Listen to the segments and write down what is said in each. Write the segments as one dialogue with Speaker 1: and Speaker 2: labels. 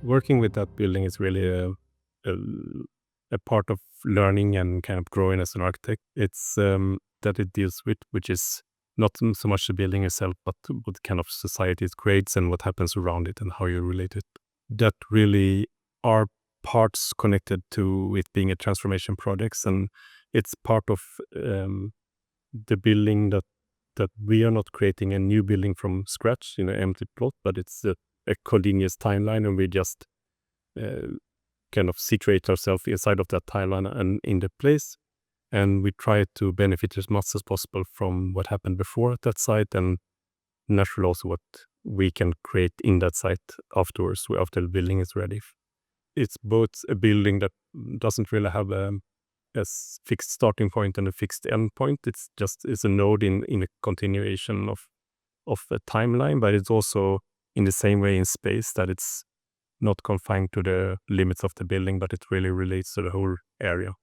Speaker 1: working with that building is really a, a part of learning and kind of growing as an architect. It's that it deals with, which is not so much the building itself, but what kind of society it creates and what happens around it and how you relate it. That really are parts connected to it being a transformation project, and it's part of the building that we are not creating a new building from scratch in an empty plot, but it's a continuous timeline, and we just kind of situate ourselves inside of that timeline and in the place, and we try to benefit as much as possible from what happened before at that site, and naturally also what we can create in that site afterwards, after the building is ready. It's both a building that doesn't really have a fixed starting point and a fixed end point. It's a node in a continuation of a timeline, but it's also in the same way in space, that it's not confined to the limits of the building, but it really relates to the whole area.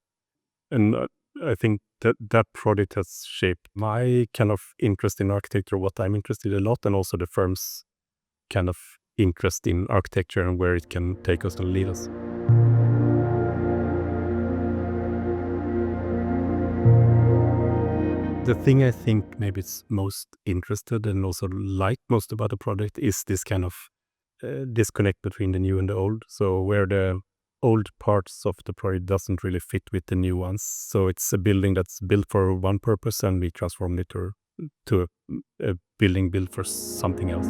Speaker 1: And I think that project has shaped my kind of interest in architecture, what I'm interested in a lot, and also the firm's kind of interest in architecture and where it can take us and lead us. The thing I think maybe it's most interested and also like most about the project is this kind of disconnect between the new and the old. So where the old parts of the project doesn't really fit with the new ones. So it's a building that's built for one purpose, and we transformed it to a building built for something else.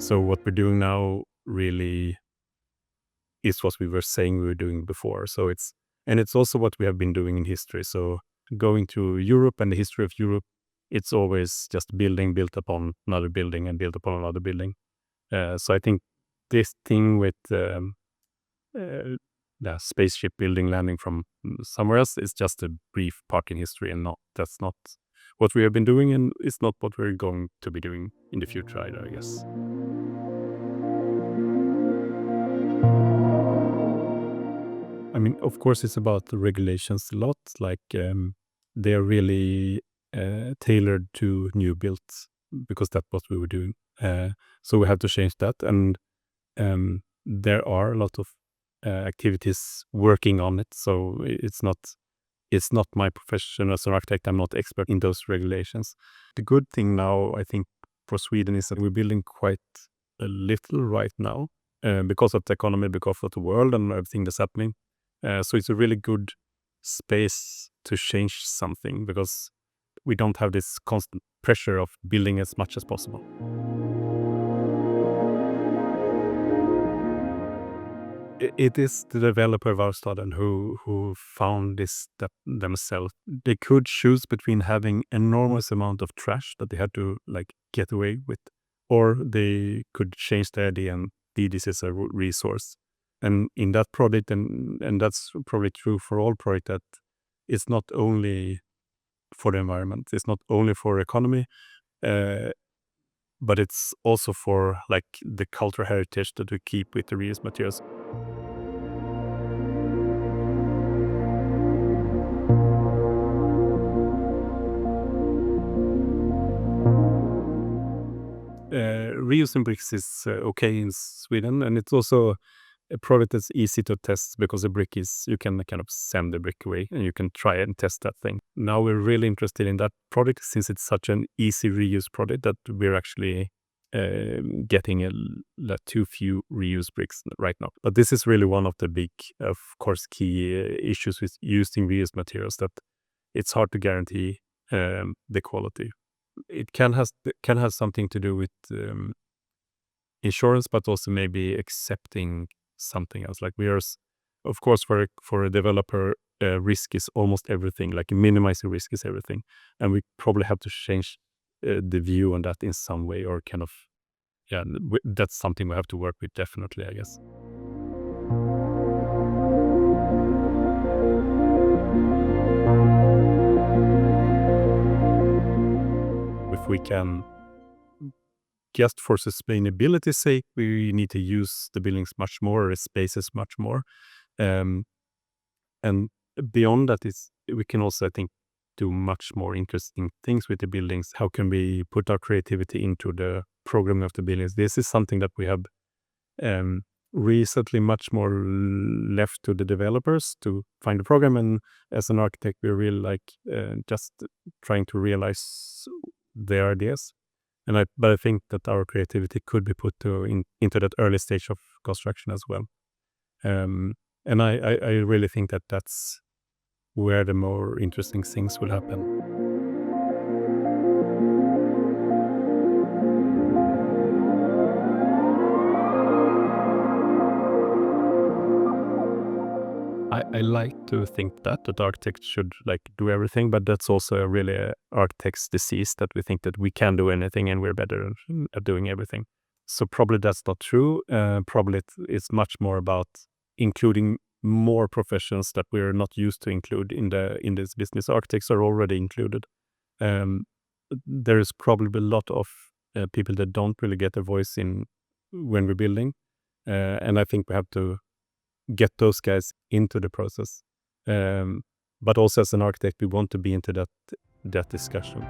Speaker 1: So what we're doing now really is what we were saying we were doing before. So it's also what we have been doing in history. So going to Europe and the history of Europe, it's always just building built upon another building and built upon another building. So I think this thing with the spaceship building landing from somewhere else is just a brief part in history, and that's not what we have been doing, and it's not what we're going to be doing in the future either, I guess. I mean, of course, it's about the regulations a lot. Like they are really tailored to new builds, because that's what we were doing. So we have to change that, and there are a lot of activities working on it. So it's not my profession as an architect. I'm not expert in those regulations. The good thing now, I think, for Sweden is that we're building quite a little right now because of the economy, because of the world and everything that's happening. So it's a really good space to change something, because we don't have this constant pressure of building as much as possible. It is the developer Varstaden who found this themselves. They could choose between having enormous amount of trash that they had to get away with, or they could change the idea and see this as a resource. And in that project, and that's probably true for all projects, that it's not only for the environment, it's not only for economy, but it's also for the cultural heritage that we keep with the reused materials. Reusing bricks is okay in Sweden, and it's also a product that's easy to test, because the brick is, you can kind of send the brick away and you can try and test that thing. Now we're really interested in that product, since it's such an easy reuse product, that we're actually getting too few reuse bricks right now. But this is really one of the big, of course, key issues with using reused materials, that it's hard to guarantee the quality. It can have something to do with insurance, but also maybe accepting something else. Like of course, for a developer, risk is almost everything. Like minimizing risk is everything, and we probably have to change the view on that in some way, or kind of, that's something we have to work with, definitely, I guess. If we can, just for sustainability's sake, we need to use the buildings much more, or spaces much more. And beyond that, we can also, I think, do much more interesting things with the buildings. How can we put our creativity into the programming of the buildings. This is something that we have recently much more left to the developers to find the program, and as an architect we're really just trying to realize their ideas. But I think that our creativity could be put into that early stage of construction as well. And I really think that that's where the more interesting things will happen. I like to think that architects should do everything, but that's also really an architect's disease, that we think that we can do anything and we're better at doing everything. So probably that's not true. Probably it's much more about including more professions that we're not used to include in this business. Architects are already included. There is probably a lot of people that don't really get a voice in when we're building, and I think we have to get those guys into the process. But also as an architect, we want to be into that discussion.